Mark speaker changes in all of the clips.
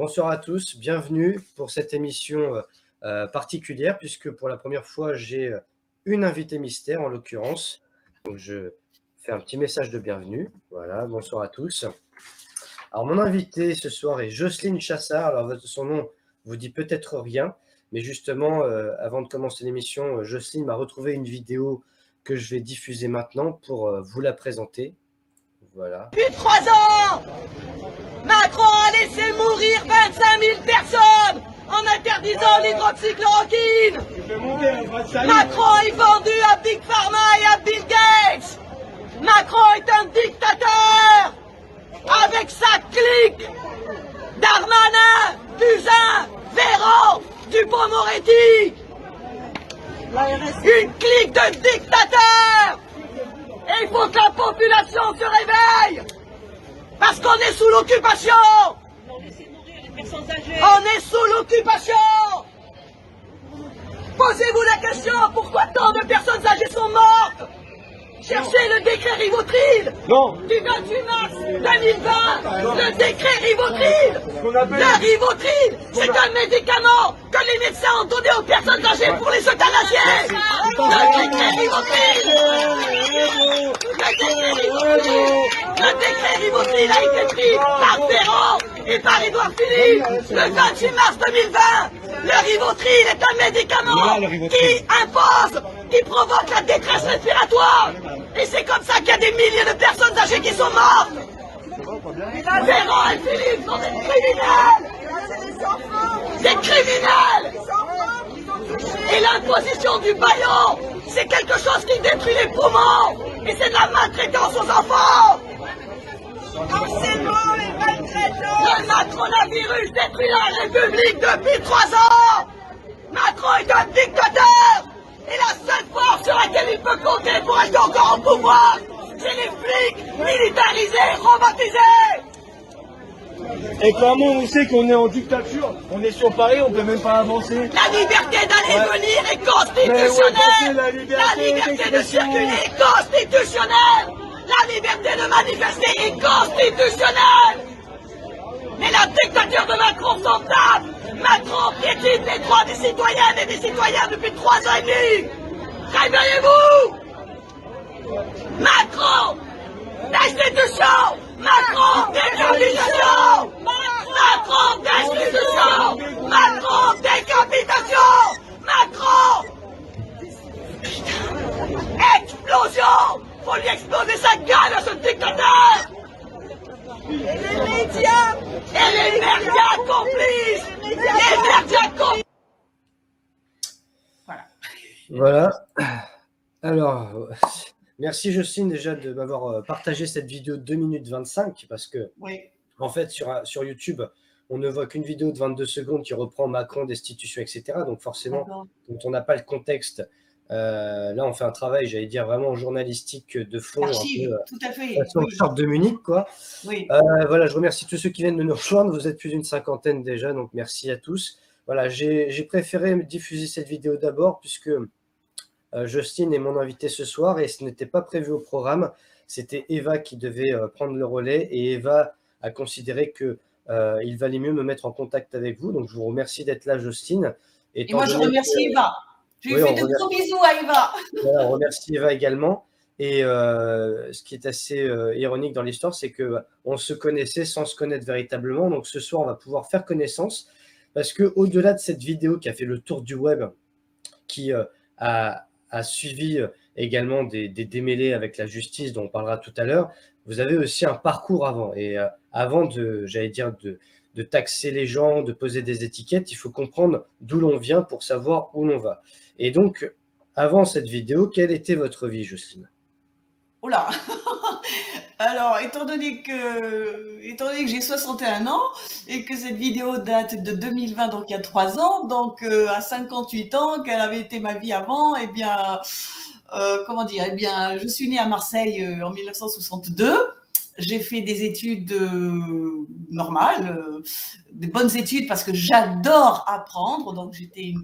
Speaker 1: Bonsoir à tous, bienvenue pour cette émission particulière puisque pour la première fois j'ai une invitée mystère en l'occurrence. Donc je fais un petit message de bienvenue. Voilà, bonsoir à tous. Alors mon invitée ce soir est Jocelyne Chassard. Alors son nom vous dit peut-être rien, mais justement avant de commencer l'émission, Jocelyne m'a retrouvé une vidéo que je vais diffuser maintenant pour vous la présenter. Voilà.
Speaker 2: Depuis 3 ans, Macron a laissé mourir 25 000 personnes en interdisant l'hydroxychloroquine. Macron est vendu à Big Pharma et à Bill Gates. Macron est un dictateur avec sa clique Darmanin, Buzyn, Véran, Dupond-Moretti. Une clique de dictateurs. Et il faut que la population se réveille. Parce qu'on est sous l'occupation. On est sous l'occupation. Posez-vous la question, pourquoi tant de personnes âgées sont mortes? Cherchez le décret Rivotril du 28 mars 2020. Le décret Rivotril. Le Rivotril, c'est un médicament que les médecins ont donné aux personnes âgées pour les euthanasier. Le décret Rivotril. Le décret Rivotril a été pris par Véran et par Édouard Philippe le 28 mars 2020. Le Rivotril est un médicament qui impose, qui provoque la détresse respiratoire. Et c'est comme ça qu'il y a des milliers de personnes âgées qui sont mortes. Véran et Philippe sont des criminels. Des criminels. Et l'imposition du bâillon, c'est quelque chose qui détruit les poumons. Et c'est de la maltraitance aux enfants. Le macronavirus détruit la République depuis 3 ans. Macron est un dictateur. Et la seule force sur laquelle il peut compter pour être encore au pouvoir, c'est les flics militarisés, robotisés.
Speaker 3: Et comment on sait qu'on est en dictature? On est sur Paris, on peut même pas avancer.
Speaker 2: La liberté d'aller venir est constitutionnelle. La liberté de circuler est constitutionnelle. La liberté de manifester est constitutionnelle. Mais la dictature de Macron s'en tape. Macron piétine les droits des citoyennes et des citoyens depuis 3 ans et demi. Réveillez-vous. Macron, destitution. Macron, décapitation. Macron, destitution. Macron, décapitation. Macron. Explosion. Faut lui exploser sa gueule à ce dictateur. Et les médias. Et les médias complices. Les médias complices.
Speaker 1: Voilà. Alors, merci Jocelyne déjà de m'avoir partagé cette vidéo de 2 minutes 25 parce que, en fait, sur YouTube, on ne voit qu'une vidéo de 22 secondes qui reprend Macron, destitution, etc. Donc forcément, quand on n'a pas le contexte, là, on fait un travail, j'allais dire, vraiment journalistique de fond.
Speaker 4: Archive, tout à fait.
Speaker 1: Une sorte de Munich, quoi.
Speaker 4: Oui.
Speaker 1: Voilà, je remercie tous ceux qui viennent de nous rejoindre. Vous êtes plus d'une 50aine déjà, donc merci à tous. Voilà, j'ai préféré diffuser cette vidéo d'abord puisque Jocelyne est mon invitée ce soir et ce n'était pas prévu au programme. C'était Eva qui devait prendre le relais et Eva a considéré que il valait mieux me mettre en contact avec vous. Donc, je vous remercie d'être là, Jocelyne.
Speaker 4: Et moi, je remercie Eva. Je lui fais de gros bisous à Eva.
Speaker 1: Voilà, on remercie Eva également. Et ce qui est assez ironique dans l'histoire, c'est qu'on se connaissait sans se connaître véritablement. Donc, ce soir, on va pouvoir faire connaissance parce qu'au-delà de cette vidéo qui a fait le tour du web, qui a suivi également des démêlés avec la justice dont on parlera tout à l'heure, vous avez aussi un parcours avant. Et avant j'allais dire, de taxer les gens, de poser des étiquettes, il faut comprendre d'où l'on vient pour savoir où l'on va. Et donc, avant cette vidéo, quelle était votre vie, Jocelyne?
Speaker 4: Oh là. Alors, étant donné que j'ai 61 ans et que cette vidéo date de 2020, donc il y a 3 ans, donc à 58 ans, quelle avait été ma vie avant, eh bien, je suis née à Marseille en 1962. J'ai fait des études normales, des bonnes études parce que j'adore apprendre. Donc, j'étais une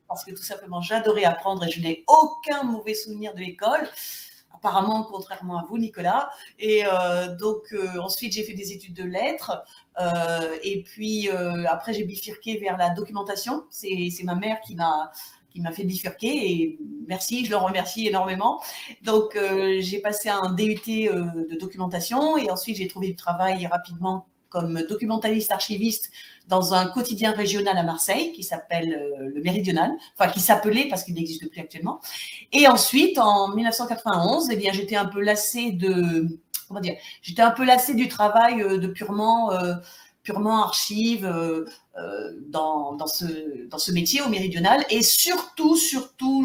Speaker 4: parce que tout simplement, j'adorais apprendre et je n'ai aucun mauvais souvenir de l'école. apparemment contrairement à vous, Nicolas. Et donc ensuite j'ai fait des études de lettres. Et puis après j'ai bifurqué vers la documentation. C'est ma mère qui m'a fait bifurquer, et merci, je le remercie énormément. Donc j'ai passé un DUT de documentation, et ensuite j'ai trouvé du travail rapidement comme documentaliste archiviste dans un quotidien régional à Marseille qui s'appelle Le Méridional, enfin qui s'appelait parce qu'il n'existe plus actuellement. Et ensuite, en 1991, eh bien, j'étais un peu lassée j'étais un peu lassée du travail de purement archive dans ce métier au Méridional. Et surtout,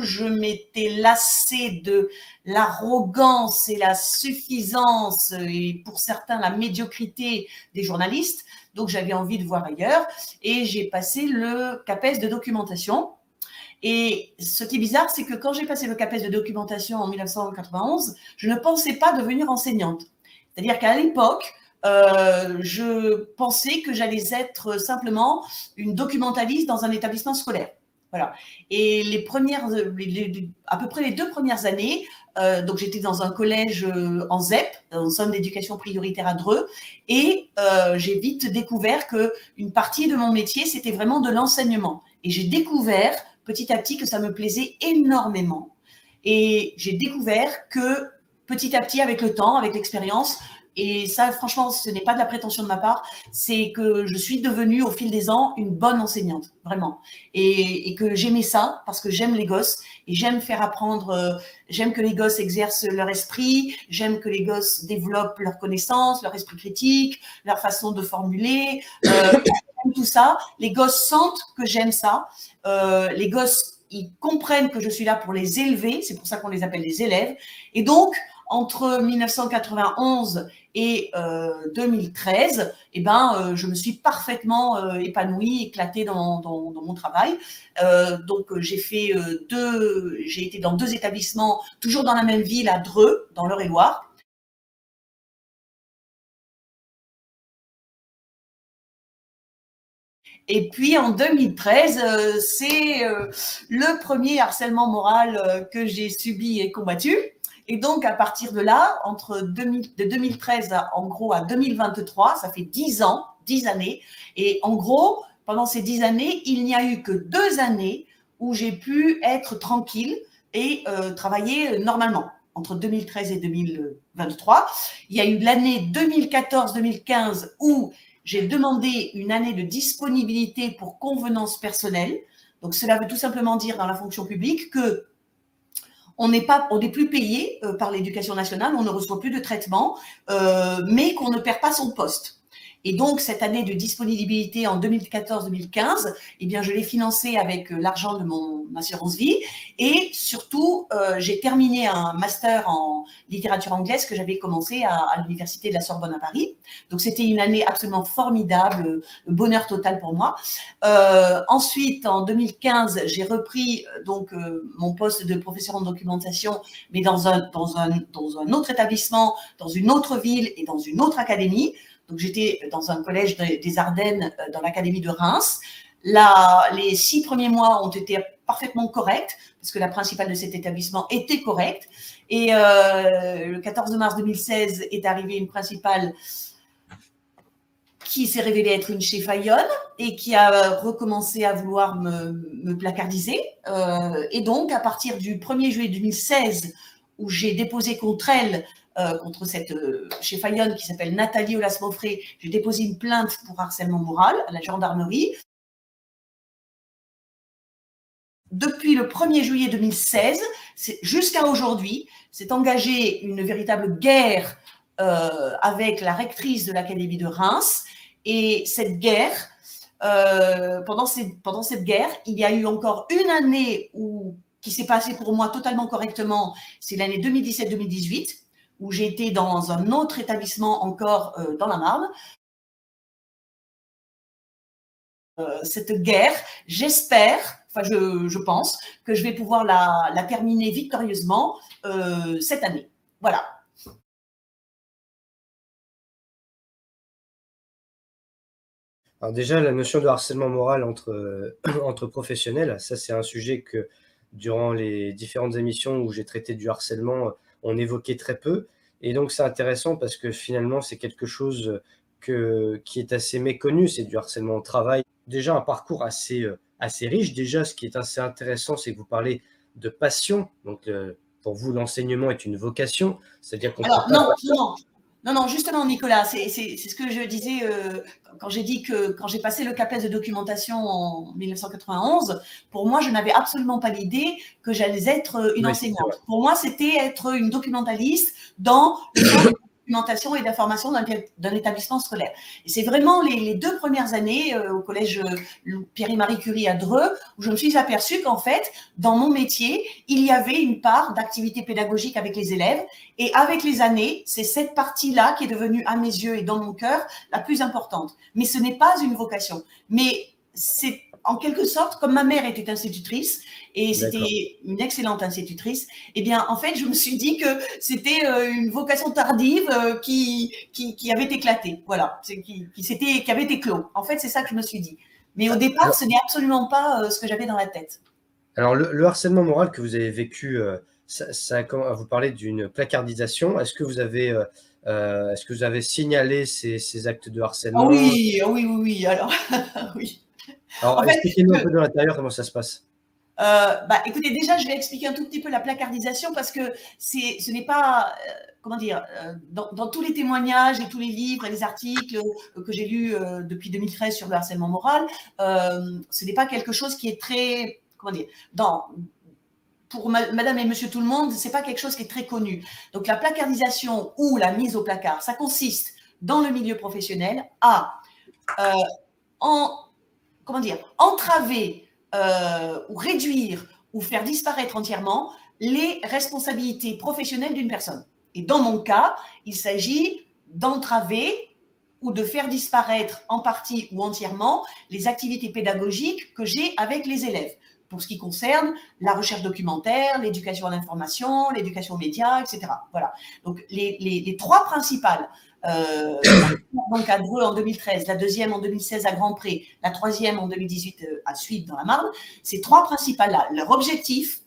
Speaker 4: je m'étais lassée de l'arrogance et la suffisance, et pour certains la médiocrité des journalistes. Donc j'avais envie de voir ailleurs, et j'ai passé le CAPES de documentation. Et ce qui est bizarre, c'est que quand j'ai passé le CAPES de documentation en 1991, je ne pensais pas devenir enseignante. C'est-à-dire qu'à l'époque, je pensais que j'allais être simplement une documentaliste dans un établissement scolaire. Voilà. Et à peu près les 2 premières années, donc j'étais dans un collège en ZEP, en zone d'éducation prioritaire à Dreux, et j'ai vite découvert qu'une partie de mon métier, c'était vraiment de l'enseignement. Et j'ai découvert petit à petit que ça me plaisait énormément. Et j'ai découvert que petit à petit, avec le temps, avec l'expérience, et ça, franchement, ce n'est pas de la prétention de ma part, c'est que je suis devenue, au fil des ans, une bonne enseignante, vraiment. Et que j'aimais ça, parce que j'aime les gosses, et j'aime faire apprendre, j'aime que les gosses exercent leur esprit, j'aime que les gosses développent leurs connaissances, leur esprit critique, leur façon de formuler, tout ça. Les gosses sentent que j'aime ça. Les gosses, ils comprennent que je suis là pour les élever, c'est pour ça qu'on les appelle les élèves. Et donc, entre 1991 et 2013, eh ben, je me suis parfaitement épanouie, éclatée dans mon travail. Donc, j'ai été dans 2 établissements, toujours dans la même ville, à Dreux, dans l'Eure-et-Loir. Et puis en 2013, c'est le premier harcèlement moral que j'ai subi et combattu. Et donc, à partir de là, de 2013 en gros à 2023, ça fait 10 ans, 10 années. Et en gros, pendant ces 10 années, il n'y a eu que 2 années où j'ai pu être tranquille et travailler normalement. Entre 2013 et 2023, il y a eu l'année 2014-2015 où j'ai demandé une année de disponibilité pour convenance personnelle. Donc, cela veut tout simplement dire dans la fonction publique que on n'est plus payé par l'éducation nationale, on ne reçoit plus de traitement, mais qu'on ne perd pas son poste. Et donc, cette année de disponibilité en 2014-2015, eh bien, je l'ai financée avec l'argent de mon assurance vie. Et surtout, j'ai terminé un master en littérature anglaise que j'avais commencé à l'université de la Sorbonne à Paris. Donc, c'était une année absolument formidable, bonheur total pour moi. Ensuite, en 2015, j'ai repris donc mon poste de professeur en documentation, mais dans un autre établissement, dans une autre ville et dans une autre académie. Donc, j'étais dans un collège des Ardennes, dans l'académie de Reims. Les 6 premiers mois ont été parfaitement corrects, parce que la principale de cet établissement était correcte. Et le 14 mars 2016 est arrivée une principale qui s'est révélée être une cheffaillonne et qui a recommencé à vouloir me placardiser. Et donc, à partir du 1er juillet 2016, où j'ai déposé contre elle, contre cette cheffaillonne qui s'appelle Nathalie Aulas-Moffret, j'ai déposé une plainte pour harcèlement moral à la gendarmerie. Depuis le 1er juillet 2016, jusqu'à aujourd'hui, s'est engagée une véritable guerre avec la rectrice de l'Académie de Reims. Et cette guerre, pendant cette guerre, il y a eu encore une année qui s'est passée pour moi totalement correctement, c'est l'année 2017-2018, où j'ai été dans un autre établissement encore dans la Marne. Cette guerre, j'espère, enfin je pense, que je vais pouvoir la terminer victorieusement cette année. Voilà.
Speaker 1: Alors déjà, la notion de harcèlement moral entre professionnels, ça c'est un sujet que durant les différentes émissions où j'ai traité du harcèlement, on évoquait très peu. Et donc, c'est intéressant parce que finalement, c'est quelque chose qui est assez méconnu, c'est du harcèlement au travail. Déjà, un parcours assez riche. Déjà, ce qui est assez intéressant, c'est que vous parlez de passion. Donc, pour vous, l'enseignement est une vocation, c'est-à-dire qu'on peut
Speaker 4: Alors,
Speaker 1: pas...
Speaker 4: non, justement, Nicolas, c'est ce que je disais quand j'ai dit que quand j'ai passé le CAPES de documentation en 1991, pour moi, je n'avais absolument pas l'idée que j'allais être une
Speaker 1: Oui, c'est vrai.
Speaker 4: enseignante. Pour moi, c'était être une documentaliste dans le centre de documentation et d'information d'un établissement scolaire. Et c'est vraiment les 2 premières années au collège Pierre et Marie Curie à Dreux où je me suis aperçue qu'en fait, dans mon métier, il y avait une part d'activité pédagogique avec les élèves. Et avec les années, c'est cette partie-là qui est devenue, à mes yeux et dans mon cœur, la plus importante. Mais ce n'est pas une vocation. Mais c'est en quelque sorte, comme ma mère était institutrice, et c'était une excellente institutrice, eh bien, en fait, je me suis dit que c'était une vocation tardive qui avait éclaté. Voilà, qui avait été clos. En fait, c'est ça que je me suis dit. Mais au départ, ce n'est absolument pas ce que j'avais dans la tête.
Speaker 1: Alors, le harcèlement moral que vous avez vécu, vous parlez d'une placardisation. Est-ce que vous avez signalé ces actes de harcèlement?
Speaker 4: Oui. Alors, oui.
Speaker 1: Alors,
Speaker 4: En fait,
Speaker 1: expliquez-nous un peu de l'intérieur comment ça se passe.
Speaker 4: Écoutez, déjà, je vais expliquer un tout petit peu la placardisation parce que ce n'est pas, comment dire, dans tous les témoignages et tous les livres et les articles que j'ai lus depuis 2013 sur le harcèlement moral, ce n'est pas quelque chose qui est très, comment dire, pour madame et monsieur tout le monde, c'est pas quelque chose qui est très connu. Donc, la placardisation ou la mise au placard, ça consiste dans le milieu professionnel à entraver ou réduire ou faire disparaître entièrement les responsabilités professionnelles d'une personne. Et dans mon cas, il s'agit d'entraver ou de faire disparaître en partie ou entièrement les activités pédagogiques que j'ai avec les élèves, pour ce qui concerne la recherche documentaire, l'éducation à l'information, l'éducation aux médias, etc. Voilà. Donc, les 3 principales, donc à Dreux en 2013, la deuxième en 2016 à Grand Pré, la troisième en 2018 à Suippes dans la Marne, ces 3 principales-là, leur objectif,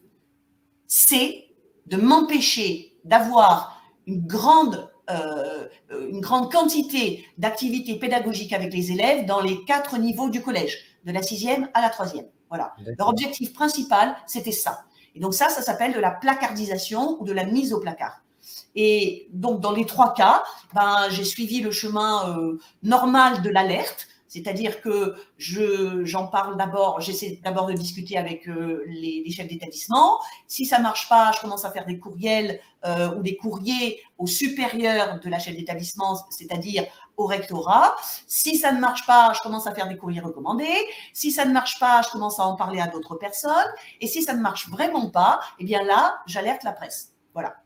Speaker 4: c'est de m'empêcher d'avoir une grande quantité d'activités pédagogiques avec les élèves dans les 4 niveaux du collège, de la 6e à la 3e. Voilà. Leur objectif principal, c'était ça. Et donc ça s'appelle de la placardisation ou de la mise au placard. Et donc, dans les 3 cas, j'ai suivi le chemin normal de l'alerte, c'est-à-dire que j'en parle d'abord, j'essaie d'abord de discuter avec les chefs d'établissement. Si ça ne marche pas, je commence à faire des courriels ou des courriers au supérieur de la chef d'établissement, c'est-à-dire au rectorat. Si ça ne marche pas, je commence à faire des courriers recommandés. Si ça ne marche pas, je commence à en parler à d'autres personnes. Et si ça ne marche vraiment pas, eh bien là, j'alerte la presse. Voilà.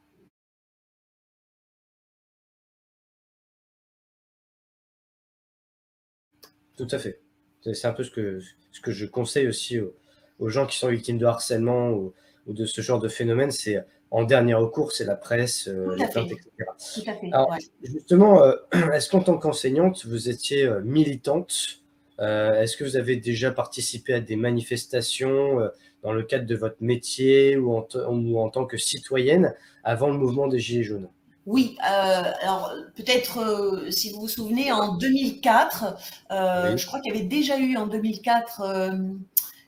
Speaker 1: Tout à fait. C'est un peu ce que je conseille aussi aux gens qui sont victimes de harcèlement ou de ce genre de phénomène, c'est en dernier recours, c'est la presse, les plaintes, etc.
Speaker 4: Tout à fait.
Speaker 1: Alors, justement, est-ce qu'en tant qu'enseignante, vous étiez militante? Est-ce que vous avez déjà participé à des manifestations dans le cadre de votre métier ou en tant que citoyenne avant le mouvement des Gilets jaunes?
Speaker 4: Oui, alors peut-être si vous vous souvenez, en 2004,
Speaker 1: Oui.
Speaker 4: je crois qu'il y avait déjà eu en 2004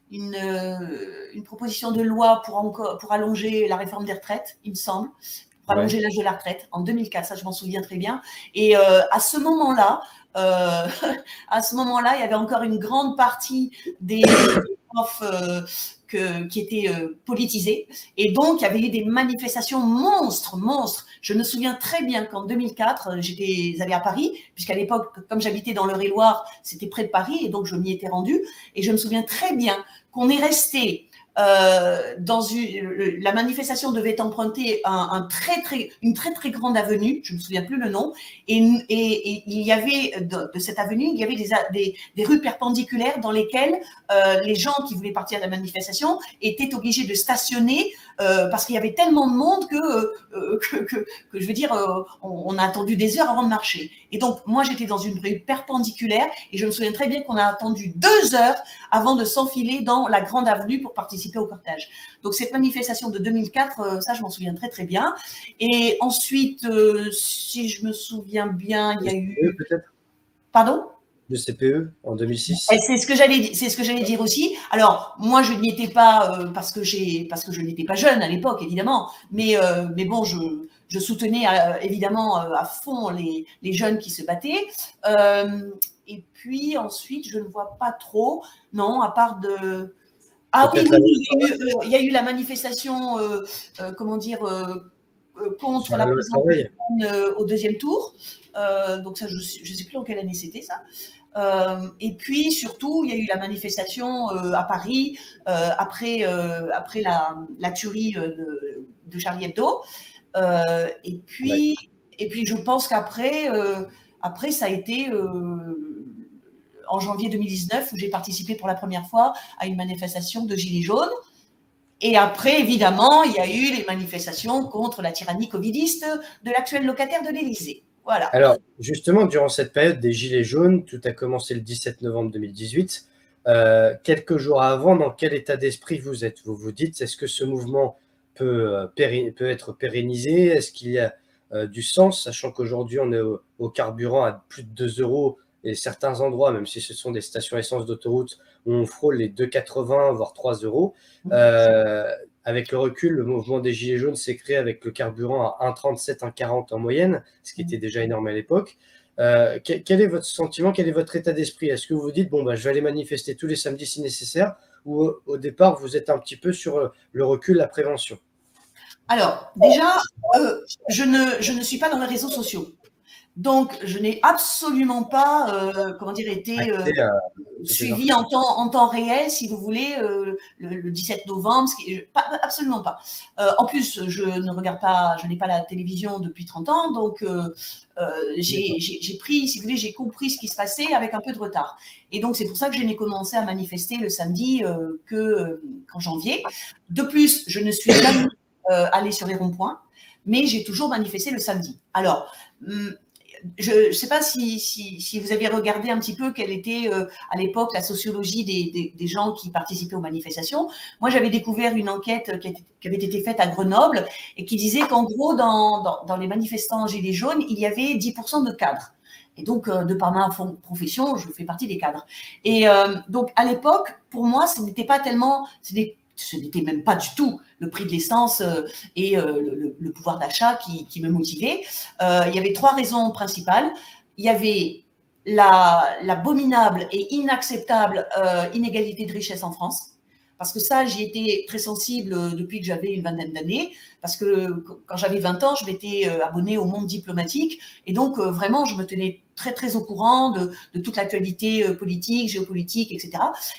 Speaker 4: une proposition de loi pour allonger la réforme des retraites, il me semble, pour allonger l'âge de la retraite en 2004, ça je m'en souviens très bien. Et à ce moment-là, il y avait encore une grande partie des profs qui étaient politisés. Et donc, il y avait eu des manifestations monstres. Je me souviens très bien qu'en 2004, j'étais allée à Paris, puisqu'à l'époque, comme j'habitais dans l'Eure-et-Loir, c'était près de Paris, et donc je m'y étais rendue. Et je me souviens très bien qu'on est resté la manifestation devait emprunter une très grande avenue, je ne me souviens plus le nom, et il y avait de cette avenue, il y avait des rues perpendiculaires dans lesquelles les gens qui voulaient partir de la manifestation étaient obligés de stationner parce qu'il y avait tellement de monde que je veux dire, on a attendu des heures avant de marcher. Et donc, moi, j'étais dans une rue perpendiculaire et je me souviens très bien qu'on a attendu 2 heures avant de s'enfiler dans la grande avenue pour participer participé au cortège. Donc cette manifestation de 2004, ça je m'en souviens très très bien. Et ensuite, si je me souviens bien, il y a eu…
Speaker 1: Peut-être
Speaker 4: Pardon ?
Speaker 1: le CPE en 2006.
Speaker 4: Et c'est ce que j'allais dire aussi. Alors moi je n'y étais pas parce que je n'étais pas jeune à l'époque évidemment, mais bon je soutenais évidemment à fond les jeunes qui se battaient. Et puis ensuite je ne vois pas trop, non, à part de… Ah oui, il y a eu la manifestation, comment dire, contre la présence de Le Pen au deuxième tour. Donc ça, je ne sais plus en quelle année c'était ça. Et puis surtout, il y a eu la manifestation à Paris après la tuerie de Charlie Hebdo. Et puis je pense qu'après, ça a été en janvier 2019 où j'ai participé pour la première fois à une manifestation de Gilets jaunes. Et après, évidemment, il y a eu les manifestations contre la tyrannie covidiste de l'actuel locataire de l'Élysée. Voilà.
Speaker 1: Alors, justement, durant cette période des Gilets jaunes, tout a commencé le 17 novembre 2018. Quelques jours avant, dans quel état d'esprit vous êtes? Vous vous dites, est-ce que ce mouvement peut être pérennisé? Est-ce qu'il y a du sens, sachant qu'aujourd'hui, on est au carburant à plus de 2 € et certains endroits, même si ce sont des stations essence d'autoroute, où on frôle les 2,80, voire 3 €. Avec le recul, le mouvement des Gilets jaunes s'est créé avec le carburant à 1,37, 1,40 en moyenne, ce qui était déjà énorme à l'époque. Quel est votre sentiment, quel est votre état d'esprit? Est-ce que vous vous dites, bon, je vais aller manifester tous les samedis si nécessaire, ou au départ, vous êtes un petit peu sur le recul, la prévention?
Speaker 4: Alors, déjà, je ne suis pas dans les réseaux sociaux. Donc, je n'ai absolument pas, été suivi en temps réel, si vous voulez, le 17 novembre, absolument pas. En plus, je n'ai pas la télévision depuis 30 ans, donc j'ai pris, si vous voulez, j'ai compris ce qui se passait avec un peu de retard. Et donc, c'est pour ça que je n'ai commencé à manifester le samedi qu'en janvier. De plus, je ne suis jamais allée sur les ronds-points, mais j'ai toujours manifesté le samedi. Alors, je ne sais pas si vous avez regardé un petit peu quelle était à l'époque la sociologie des gens qui participaient aux manifestations. Moi, j'avais découvert une enquête qui avait été faite à Grenoble et qui disait qu'en gros, dans les manifestants Gilets jaunes, il y avait 10% de cadres. Et donc, de par ma profession, je fais partie des cadres. Et donc, à l'époque, pour moi, ce n'était pas tellement… Ce n'était même pas du tout le prix de l'essence et le pouvoir d'achat qui me motivait. Il y avait 3 raisons principales. Il y avait l'abominable et inacceptable inégalité de richesse en France. Parce que ça, j'y étais très sensible depuis que j'avais une vingtaine d'années. Parce que quand j'avais 20 ans, je m'étais abonnée au Monde diplomatique. Et donc, vraiment, je me tenais très, très au courant de toute l'actualité politique, géopolitique, etc.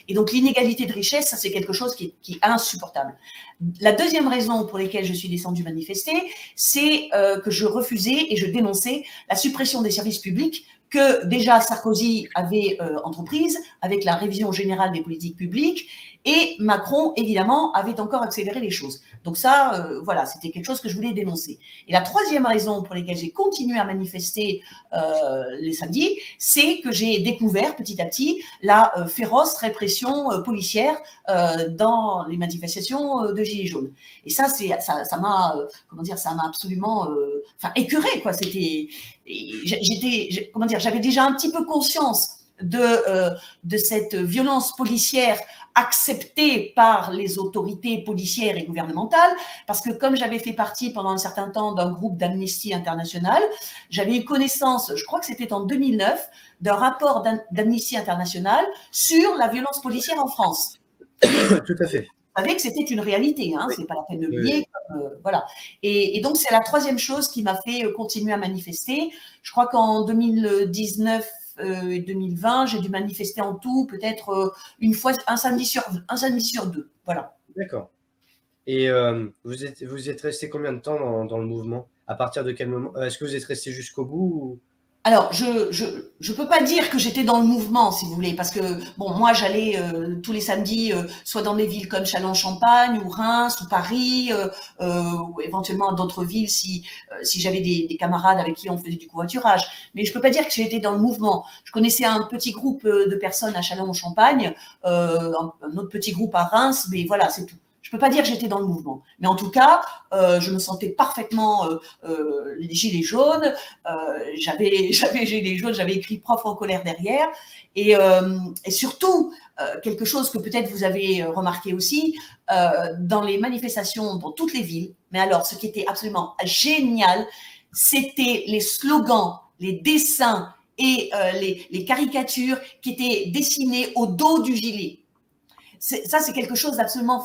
Speaker 4: Et donc, l'inégalité de richesse, ça, c'est quelque chose qui est insupportable. La deuxième raison pour laquelle je suis descendue manifester, c'est que je refusais et je dénonçais la suppression des services publics que déjà Sarkozy avait entreprise avec la révision générale des politiques publiques et Macron, évidemment, avait encore accéléré les choses. Donc ça, voilà, c'était quelque chose que je voulais dénoncer. Et la troisième raison pour laquelle j'ai continué à manifester les samedis, c'est que j'ai découvert petit à petit la féroce répression policière dans les manifestations de Gilets jaunes. Et ça m'a absolument écœurée, quoi. J'avais déjà un petit peu conscience de cette violence policière acceptée par les autorités policières et gouvernementales, parce que comme j'avais fait partie pendant un certain temps d'un groupe d'Amnesty International, j'avais eu connaissance, je crois que c'était en 2009, d'un rapport d'Amnesty International sur la violence policière en France.
Speaker 1: Tout à fait.
Speaker 4: Vous savez que c'était une réalité, hein, c'est pas la peine de le nier. Voilà. Et donc, c'est la troisième chose qui m'a fait continuer à manifester. Je crois qu'en 2019 et 2020, j'ai dû manifester en tout peut-être une fois, un samedi sur 2. Voilà.
Speaker 1: D'accord. Et vous êtes resté combien de temps dans le mouvement? À partir de quel moment? Est-ce que vous êtes resté jusqu'au bout ou…
Speaker 4: Alors, je peux pas dire que j'étais dans le mouvement, si vous voulez, parce que bon, moi, j'allais tous les samedis, soit dans des villes comme Châlons-en-Champagne ou Reims ou Paris, ou éventuellement d'autres villes si j'avais des camarades avec qui on faisait du covoiturage. Mais je peux pas dire que j'étais dans le mouvement. Je connaissais un petit groupe de personnes à Châlons-en-Champagne, un autre petit groupe à Reims, mais voilà, c'est tout. Je peux pas dire que j'étais dans le mouvement, mais en tout cas, je me sentais parfaitement les gilets jaunes. J'avais les gilets jaunes, j'avais écrit prof en colère derrière, et surtout quelque chose que peut-être vous avez remarqué aussi dans les manifestations dans toutes les villes. Mais alors, ce qui était absolument génial, c'était les slogans, les dessins et les caricatures qui étaient dessinées au dos du gilet. Ça, c'est quelque chose d'absolument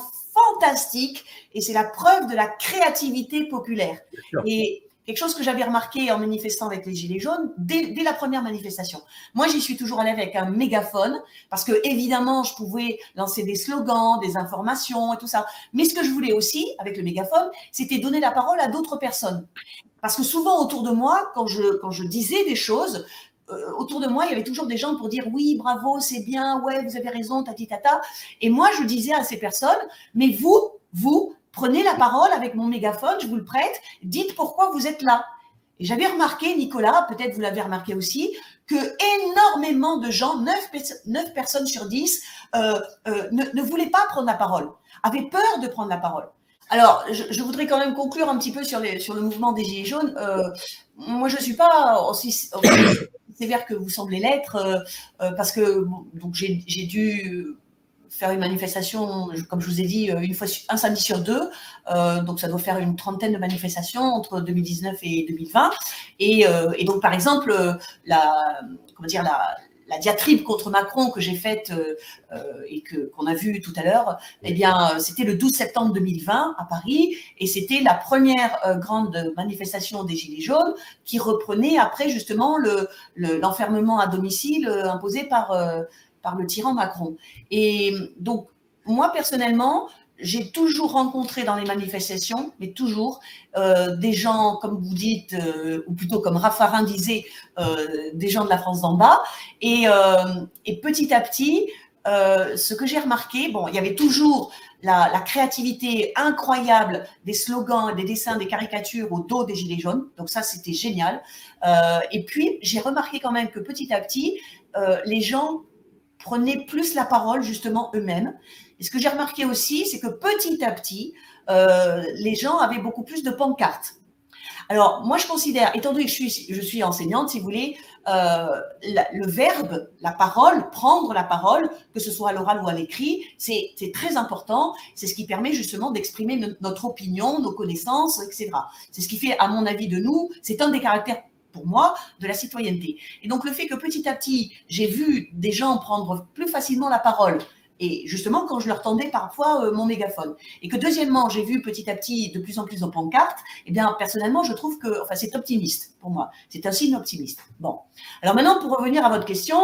Speaker 4: fantastique et c'est la preuve de la créativité populaire. Et quelque chose que j'avais remarqué en manifestant avec les Gilets jaunes dès la première manifestation. Moi, j'y suis toujours allée avec un mégaphone parce que, évidemment, je pouvais lancer des slogans, des informations et tout ça. Mais ce que je voulais aussi, avec le mégaphone, c'était donner la parole à d'autres personnes. Parce que souvent, autour de moi, quand je disais des choses, autour de moi, il y avait toujours des gens pour dire oui, bravo, c'est bien, ouais, vous avez raison, tati tata. Et moi, je disais à ces personnes, mais vous, prenez la parole avec mon mégaphone, je vous le prête, dites pourquoi vous êtes là. Et j'avais remarqué, Nicolas, peut-être vous l'avez remarqué aussi, que énormément de gens, 9 personnes sur 10, ne voulaient pas prendre la parole, avaient peur de prendre la parole. Alors, je voudrais quand même conclure un petit peu sur le mouvement des Gilets jaunes. Moi, je ne suis pas aussi sévère que vous semblez l'être, parce que donc j'ai dû faire une manifestation, comme je vous ai dit, un samedi sur 2, donc ça doit faire une trentaine de manifestations entre 2019 et 2020. Et donc, par exemple, la diatribe contre Macron que j'ai faite et qu'on a vue tout à l'heure, eh bien, c'était le 12 septembre 2020 à Paris, et c'était la première grande manifestation des Gilets jaunes qui reprenait après justement l'enfermement à domicile imposé par le tyran Macron. Et donc, moi personnellement, j'ai toujours rencontré dans les manifestations, mais toujours, des gens, comme vous dites, ou plutôt comme Raffarin disait, des gens de la France d'en bas. Et petit à petit, ce que j'ai remarqué, bon, il y avait toujours la créativité incroyable des slogans, des dessins, des caricatures au dos des Gilets jaunes. Donc ça, c'était génial. Et puis, j'ai remarqué quand même que petit à petit, les gens prenaient plus la parole justement eux-mêmes. Et ce que j'ai remarqué aussi, c'est que petit à petit, les gens avaient beaucoup plus de pancartes. Alors, moi, je considère, étant donné que je suis enseignante, si vous voulez, le verbe, la parole, prendre la parole, que ce soit à l'oral ou à l'écrit, c'est très important. C'est ce qui permet justement d'exprimer notre opinion, nos connaissances, etc. C'est ce qui fait, à mon avis, de nous, c'est un des caractères, pour moi, de la citoyenneté. Et donc, le fait que petit à petit, j'ai vu des gens prendre plus facilement la parole, et justement, quand je leur tendais parfois mon mégaphone. Et que deuxièmement, j'ai vu petit à petit de plus en plus de pancartes, eh bien, personnellement, je trouve que c'est optimiste pour moi. C'est un signe optimiste. Bon. Alors maintenant, pour revenir à votre question,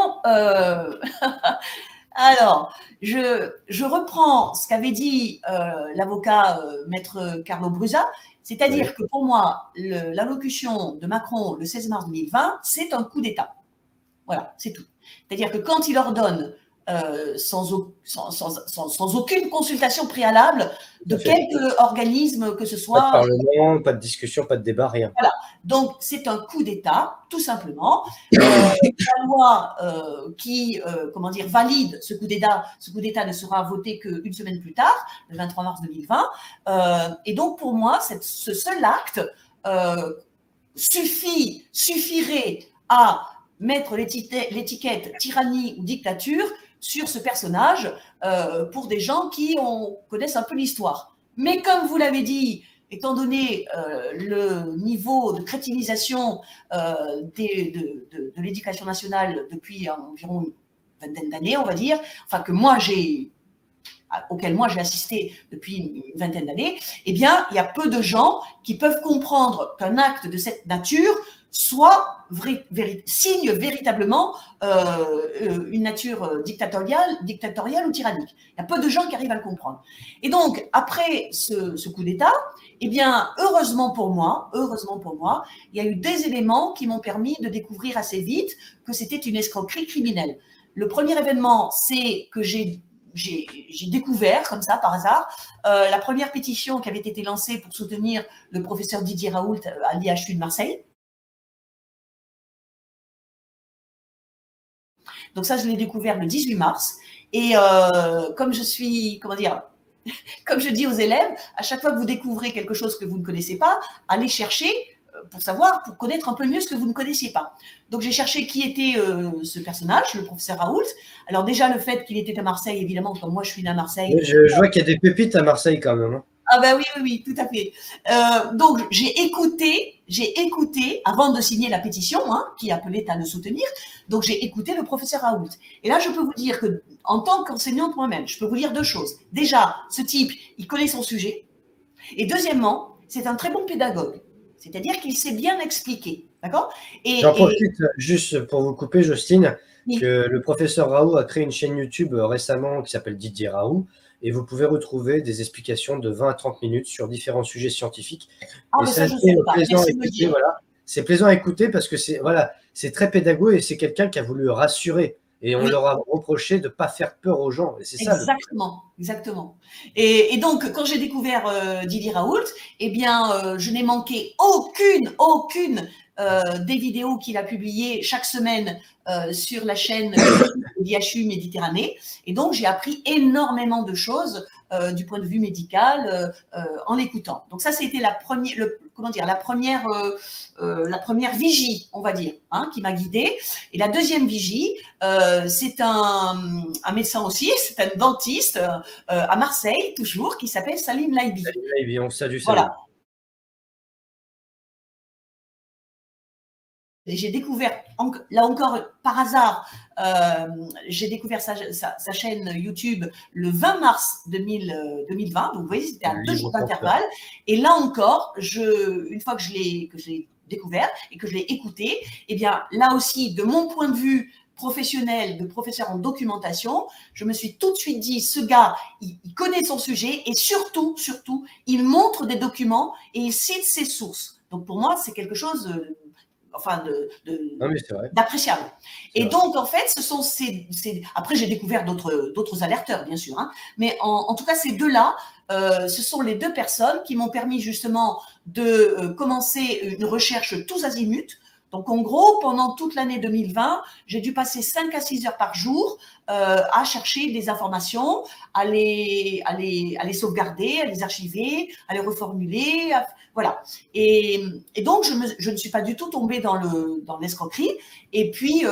Speaker 4: alors, je reprends ce qu'avait dit l'avocat maître Carlo Brusa, c'est-à-dire que pour moi, l'allocution de Macron le 16 mars 2020, c'est un coup d'État. Voilà, c'est tout. C'est-à-dire que quand il ordonne sans aucune consultation préalable de quelque organisme que ce soit.
Speaker 1: Pas de parlement, pas de discussion, pas de débat, rien.
Speaker 4: Voilà. Donc, c'est un coup d'État, tout simplement. La loi qui valide ce coup d'État ne sera voté qu'une semaine plus tard, le 23 mars 2020. Et donc, pour moi, ce seul acte suffirait à mettre l'étiquette tyrannie ou dictature sur ce personnage pour des gens qui connaissent un peu l'histoire. Mais comme vous l'avez dit, étant donné le niveau de crétinisation de l'éducation nationale depuis environ une vingtaine d'années, on va dire, enfin auquel moi j'ai assisté depuis une vingtaine d'années, eh bien, il y a peu de gens qui peuvent comprendre qu'un acte de cette nature signe véritablement une nature dictatoriale ou tyrannique. Il y a peu de gens qui arrivent à le comprendre. Et donc, après ce coup d'État, eh bien, heureusement pour moi, il y a eu des éléments qui m'ont permis de découvrir assez vite que c'était une escroquerie criminelle. Le premier événement, c'est que j'ai découvert, comme ça, par hasard, la première pétition qui avait été lancée pour soutenir le professeur Didier Raoult à l'IHU de Marseille. Donc ça, je l'ai découvert le 18 mars. Et comme je suis, comment dire, comme je dis aux élèves, à chaque fois que vous découvrez quelque chose que vous ne connaissez pas, allez chercher pour connaître un peu mieux ce que vous ne connaissiez pas. Donc j'ai cherché qui était ce personnage, le professeur Raoult. Alors déjà, le fait qu'il était à Marseille, évidemment, comme moi je suis né à Marseille.
Speaker 1: Je vois qu'il y a des pépites à Marseille quand même.
Speaker 4: Ah ben oui, tout à fait. Donc j'ai écouté, avant de signer la pétition, qui appelait à le soutenir, donc j'ai écouté le professeur Raoult. Et là, je peux vous dire que, en tant qu'enseignante moi-même, je peux vous dire deux choses. Déjà, ce type, il connaît son sujet. Et deuxièmement, c'est un très bon pédagogue. C'est-à-dire qu'il sait bien expliquer. D'accord ?
Speaker 1: J'en profite juste pour vous couper, Jocelyne, que le professeur Raoult a créé une chaîne YouTube récemment qui s'appelle Didier Raoult. Et vous pouvez retrouver des explications de 20 à 30 minutes sur différents sujets scientifiques.
Speaker 4: Ah,
Speaker 1: et c'est plaisant à écouter. Voilà. C'est plaisant à écouter parce que c'est très pédagogue et c'est quelqu'un qui a voulu rassurer. Et on leur a reproché de ne pas faire peur aux gens. Et c'est ça.
Speaker 4: Exactement. Et donc, quand j'ai découvert Didier Raoult, eh bien, je n'ai manqué aucune des vidéos qu'il a publiées chaque semaine sur la chaîne l'IHU Méditerranée. Et donc, j'ai appris énormément de choses du point de vue médical en l'écoutant. Donc ça, c'était la première vigie, on va dire, qui m'a guidée. Et la deuxième vigie, c'est un médecin aussi, c'est un dentiste à Marseille, toujours, qui s'appelle Salim Laibi.
Speaker 1: Salim Laibi, on salue Salim.
Speaker 4: Voilà. J'ai découvert, là encore par hasard, j'ai découvert sa chaîne YouTube le 20 mars 2020. Donc vous voyez, c'était à 2 jours d'intervalle. Et là encore, une fois que je l'ai découvert et que je l'ai écouté, eh bien là aussi, de mon point de vue professionnel, de professeur en documentation, je me suis tout de suite dit, ce gars, il connaît son sujet et surtout, il montre des documents et il cite ses sources. Donc pour moi, c'est quelque chose d'appréciable. Et donc, en fait, ce sont après, j'ai découvert d'autres alerteurs, bien sûr, mais en tout cas, ces deux-là, ce sont les deux personnes qui m'ont permis justement de commencer une recherche tous azimuts. Donc, en gros, pendant toute l'année 2020, j'ai dû passer 5 à 6 heures par jour à chercher des informations, à les sauvegarder, à les archiver, à les reformuler, voilà. Et donc, je ne suis pas du tout tombée dans l'escroquerie. Et puis,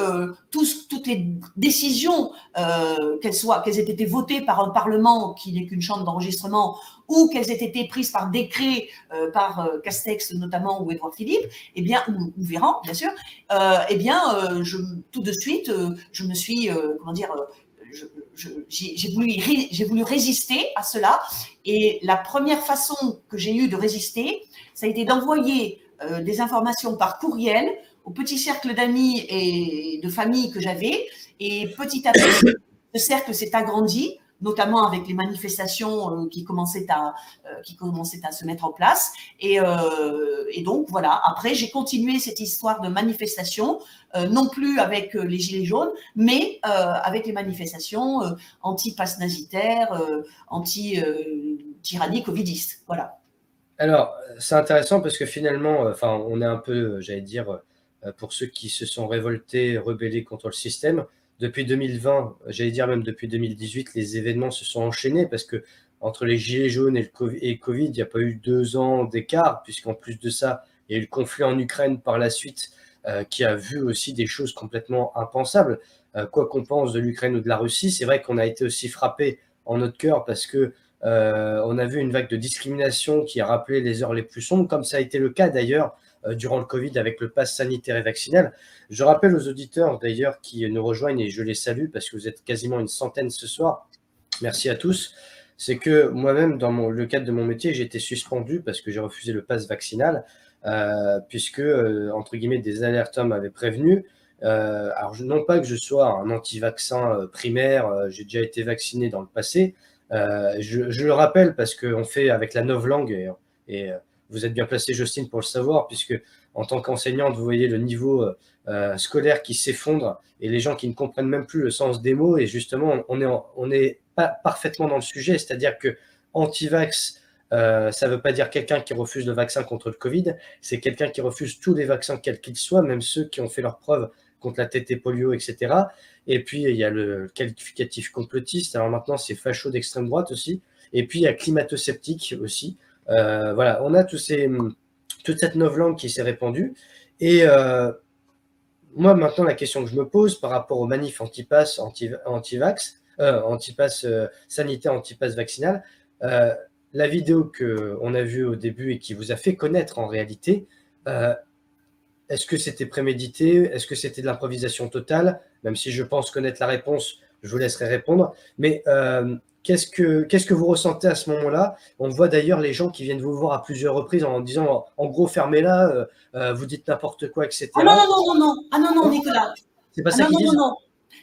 Speaker 4: toutes les décisions, qu'elles aient été votées par un Parlement qui n'est qu'une chambre d'enregistrement, ou qu'elles aient été prises par décret par Castex notamment ou Édouard Philippe, eh bien, ou Véran, bien sûr, tout de suite, je me suis, j'ai voulu résister à cela. Et la première façon que j'ai eue de résister, ça a été d'envoyer des informations par courriel au petit cercle d'amis et de famille que j'avais. Et petit à petit, le cercle s'est agrandi, notamment avec les manifestations qui commençaient à se mettre en place. Et donc, voilà, après, j'ai continué cette histoire de manifestation, non plus avec les Gilets jaunes, mais avec les manifestations anti-pass nazitaire, anti-tyrannie covidiste. Voilà.
Speaker 1: Alors, c'est intéressant parce que finalement, on est un peu, j'allais dire, pour ceux qui se sont révoltés, rebellés contre le système, depuis 2020, j'allais dire même depuis 2018, les événements se sont enchaînés parce que entre les Gilets jaunes et le Covid, il n'y a pas eu 2 ans d'écart, puisqu'en plus de ça, il y a eu le conflit en Ukraine par la suite, qui a vu aussi des choses complètement impensables. Quoi qu'on pense de l'Ukraine ou de la Russie, c'est vrai qu'on a été aussi frappé en notre cœur parce que on a vu une vague de discrimination qui a rappelé les heures les plus sombres, comme ça a été le cas d'ailleurs durant le Covid avec le pass sanitaire et vaccinal. Je rappelle aux auditeurs d'ailleurs qui nous rejoignent, et je les salue parce que vous êtes quasiment une centaine ce soir, merci à tous, c'est que moi-même dans le cadre de mon métier, j'ai été suspendu parce que j'ai refusé le pass vaccinal puisque, entre guillemets, des alerteurs m'avaient prévenu. Alors, non pas que je sois un anti-vaccin primaire, j'ai déjà été vacciné dans le passé. Je le rappelle parce qu'on fait avec la novlangue, et vous êtes bien placé, Justine, pour le savoir, puisque en tant qu'enseignante, vous voyez le niveau scolaire qui s'effondre et les gens qui ne comprennent même plus le sens des mots. Et justement, on est pas parfaitement dans le sujet, c'est-à-dire que anti-vax, ça ne veut pas dire quelqu'un qui refuse le vaccin contre le Covid, c'est quelqu'un qui refuse tous les vaccins, quels qu'ils soient, même ceux qui ont fait leurs preuves contre la tétée polio, etc. Et puis, il y a le qualificatif complotiste. Alors maintenant, c'est facho d'extrême droite aussi. Et puis, il y a climato-sceptique aussi. Voilà, on a toute cette novlangue qui s'est répandue. Et moi, maintenant, la question que je me pose par rapport aux manifs anti-pass, anti-vax, anti-pass sanitaire, anti-pass vaccinal, la vidéo qu'on a vue au début et qui vous a fait connaître en réalité, est-ce que c'était prémédité? Est-ce que c'était de l'improvisation totale? Même si je pense connaître la réponse, je vous laisserai répondre. Mais qu'est-ce que vous ressentez à ce moment-là? On voit d'ailleurs les gens qui viennent vous voir à plusieurs reprises en disant, en gros, fermez-la, vous dites n'importe quoi, etc.
Speaker 4: Ah non, non, non, non, non. Ah non, non, Nicolas.
Speaker 1: C'est pas
Speaker 4: Ah
Speaker 1: ça
Speaker 4: non,
Speaker 1: qu'ils
Speaker 4: non, non,
Speaker 1: disent?
Speaker 4: non.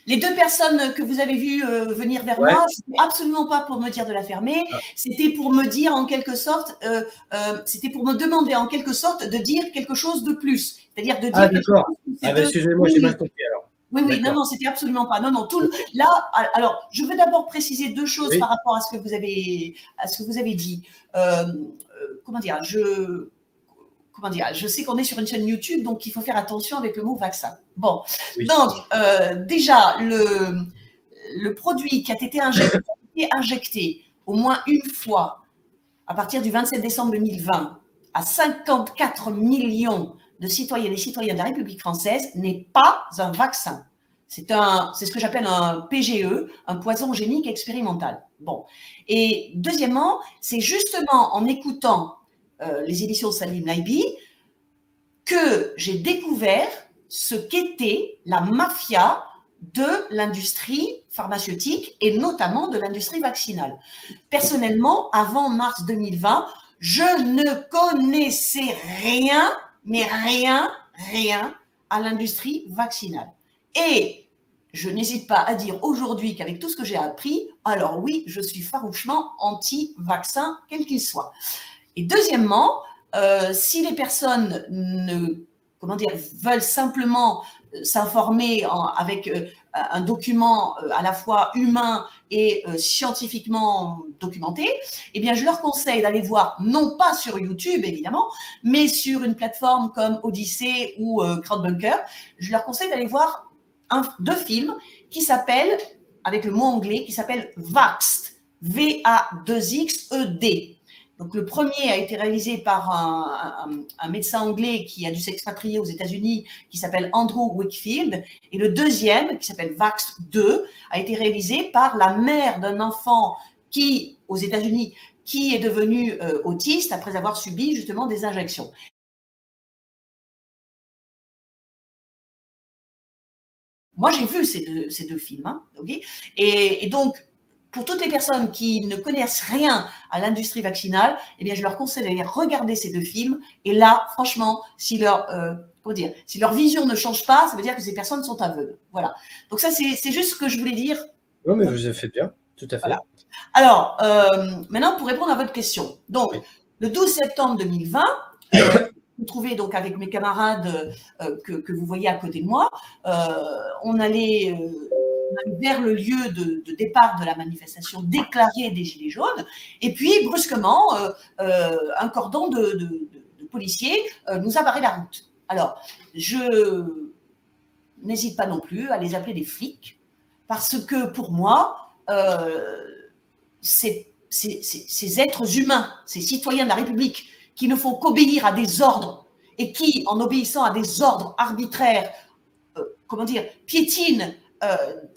Speaker 4: Les 2 personnes que vous avez vues venir vers
Speaker 1: Ouais.
Speaker 4: moi, c'était absolument pas pour me dire de la fermer, c'était pour me dire en quelque sorte, c'était pour me demander en quelque sorte de dire quelque chose de plus. C'est-à-dire de dire
Speaker 1: Ah,
Speaker 4: quelque
Speaker 1: d'accord.
Speaker 4: chose.
Speaker 1: Ah, ben, excusez-moi, j'ai mal compris alors.
Speaker 4: Oui, oui, non,
Speaker 1: D'accord.
Speaker 4: non, c'était absolument pas. Non, non, là, alors, je veux d'abord préciser 2 choses
Speaker 1: Oui.
Speaker 4: par rapport à ce que vous avez dit. Comment dire, je sais qu'on est sur une chaîne YouTube, donc il faut faire attention avec le mot vaccin. Bon,
Speaker 1: Oui.
Speaker 4: donc déjà, le produit qui a été injecté au moins une fois à partir du 27 décembre 2020 à 54 millions de citoyennes et citoyens de la République française n'est pas un vaccin. C'est ce que j'appelle un PGE, un poison génique expérimental. Bon. Et deuxièmement, c'est justement en écoutant les éditions Salim Laibi que j'ai découvert ce qu'était la mafia de l'industrie pharmaceutique et notamment de l'industrie vaccinale. Personnellement, avant mars 2020, je ne connaissais rien, mais rien à l'industrie vaccinale. Et je n'hésite pas à dire aujourd'hui qu'avec tout ce que j'ai appris, alors oui, je suis farouchement anti-vaccin, quel qu'il soit. Et deuxièmement, si les personnes veulent simplement s'informer avec un document à la fois humain et scientifiquement documenté, eh bien, je leur conseille d'aller voir, non pas sur YouTube, évidemment, mais sur une plateforme comme Odyssée ou Crowdbunker, je leur conseille d'aller voir 2 films qui s'appellent, avec le mot anglais, qui s'appelle Vaxxed, V-A-2-X-E-D. Donc, le premier a été réalisé par un médecin anglais qui a dû s'expatrier aux États-Unis, qui s'appelle Andrew Wakefield. Et le deuxième, qui s'appelle Vaxxed 2, a été réalisé par la mère d'un enfant aux États-Unis, qui est devenu autiste après avoir subi justement des injections. Moi, j'ai vu ces deux films. Hein, okay, et donc, pour toutes les personnes qui ne connaissent rien à l'industrie vaccinale, eh bien, je leur conseille d'aller regarder ces 2 films. Et là, franchement, si leur vision ne change pas, ça veut dire que ces personnes sont aveugles. Voilà. Donc ça, c'est juste ce que je voulais dire.
Speaker 1: Non, mais vous avez fait bien, tout à fait.
Speaker 4: Voilà. Alors, maintenant, pour répondre à votre question. Donc, le 12 septembre 2020, vous trouvez donc avec mes camarades que vous voyez à côté de moi, on allait vers le lieu de départ de la manifestation déclarée des Gilets jaunes, et puis brusquement, un cordon de policiers nous a barré la route. Alors, je n'hésite pas non plus à les appeler des flics, parce que pour moi, ces êtres humains, ces citoyens de la République, qui ne font qu'obéir à des ordres et qui, en obéissant à des ordres arbitraires, piétinent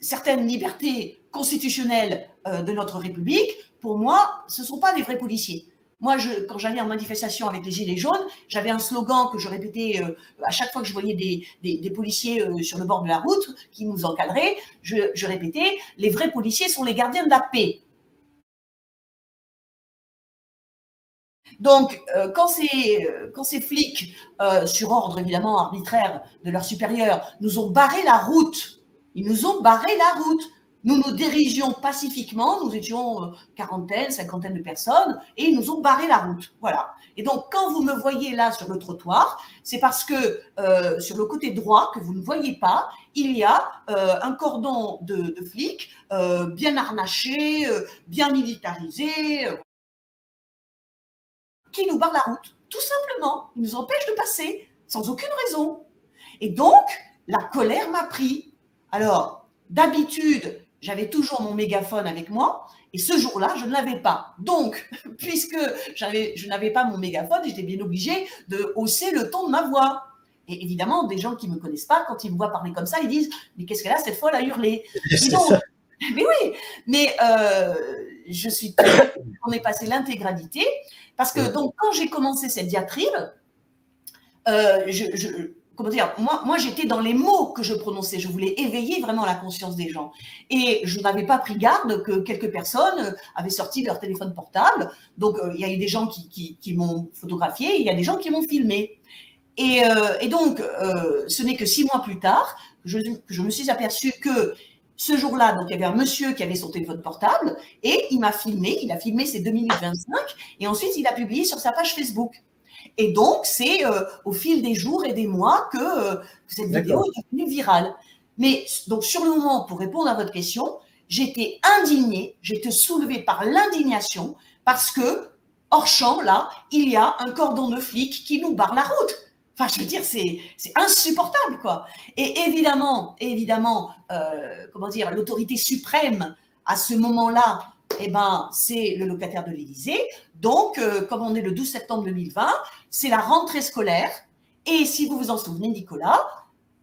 Speaker 4: certaines libertés constitutionnelles de notre République, pour moi, ce ne sont pas des vrais policiers. Moi, quand j'allais en manifestation avec les Gilets jaunes, j'avais un slogan que je répétais à chaque fois que je voyais des policiers sur le bord de la route qui nous encadraient. Je répétais, les vrais policiers sont les gardiens de la paix. Donc, quand ces flics, sur ordre évidemment arbitraire de leurs supérieurs, nous ont barré la route, ils nous ont barré la route. Nous nous dirigions pacifiquement, nous étions quarantaine, cinquantaine de personnes, et ils nous ont barré la route. Voilà. Et donc, quand vous me voyez là sur le trottoir, c'est parce que sur le côté droit, que vous ne voyez pas, il y a un cordon de flics bien harnaché, bien militarisé, qui nous barre la route, tout simplement. Ils nous empêchent de passer, sans aucune raison. Et donc, la colère m'a pris. Alors, d'habitude, j'avais toujours mon mégaphone avec moi, et ce jour-là, je ne l'avais pas. Donc, puisque je n'avais pas mon mégaphone, j'étais bien obligée de hausser le ton de ma voix. Et évidemment, des gens qui ne me connaissent pas, quand ils me voient parler comme ça, ils disent « Mais qu'est-ce qu'elle a, cette folle à hurler ?» Mais oui, mais je suis on est passé l'intégralité, parce que donc, quand j'ai commencé cette diatribe, comment dire, moi j'étais dans les mots que je prononçais, je voulais éveiller vraiment la conscience des gens. Et je n'avais pas pris garde que quelques personnes avaient sorti leur téléphone portable. Donc il y a eu des gens qui m'ont photographié, et il y a des gens qui m'ont filmé. Et donc, ce n'est que 6 mois plus tard que je me suis aperçue que ce jour-là, donc il y avait un monsieur qui avait son téléphone portable et il m'a filmé, il a filmé ses 2 minutes 25 et ensuite il a publié sur sa page Facebook. Et donc, c'est au fil des jours et des mois que cette vidéo est devenue virale. Mais donc, sur le moment, pour répondre à votre question, j'étais indignée, j'étais soulevée par l'indignation parce que, hors champ, là, il y a un cordon de flics qui nous barre la route. Enfin, je veux dire, c'est insupportable, quoi. Et évidemment, comment dire, l'autorité suprême, à ce moment-là, eh ben, c'est le locataire de l'Élysée. Donc, comme on est le 12 septembre 2020, c'est la rentrée scolaire. Et si vous vous en souvenez, Nicolas,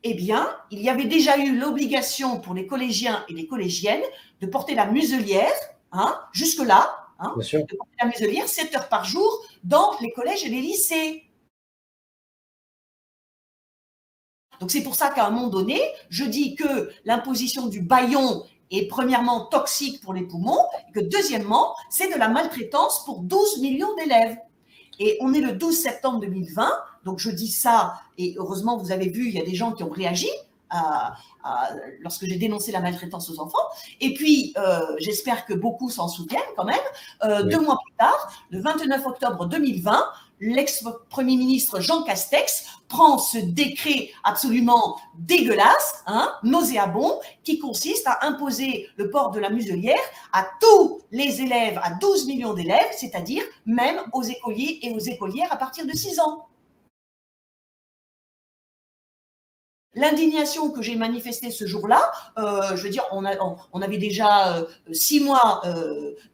Speaker 4: eh bien, il y avait déjà eu l'obligation pour les collégiens et les collégiennes de porter la muselière, hein, jusque-là, hein, de porter la muselière 7 heures par jour dans les collèges et les lycées. Donc, c'est pour ça qu'à un moment donné, je dis que l'imposition du bâillon est premièrement toxique pour les poumons, et que deuxièmement, c'est de la maltraitance pour 12 millions d'élèves. Et on est le 12 septembre 2020, donc je dis ça, et heureusement, vous avez vu, il y a des gens qui ont réagi lorsque j'ai dénoncé la maltraitance aux enfants. Et puis, j'espère que beaucoup s'en souviennent quand même. 2 mois plus tard, le 29 octobre 2020, l'ex-premier ministre Jean Castex prend ce décret absolument dégueulasse, hein, nauséabond, qui consiste à imposer le port de la muselière à tous les élèves, à 12 millions d'élèves, c'est-à-dire même aux écoliers et aux écolières à partir de 6 ans. L'indignation que j'ai manifestée ce jour-là, je veux dire, on avait déjà 6 mois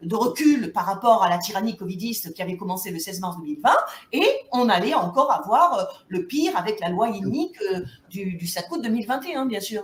Speaker 4: de recul par rapport à la tyrannie covidiste qui avait commencé le 16 mars 2020, et on allait encore avoir le pire avec la loi inique du 7 août 2021, bien sûr.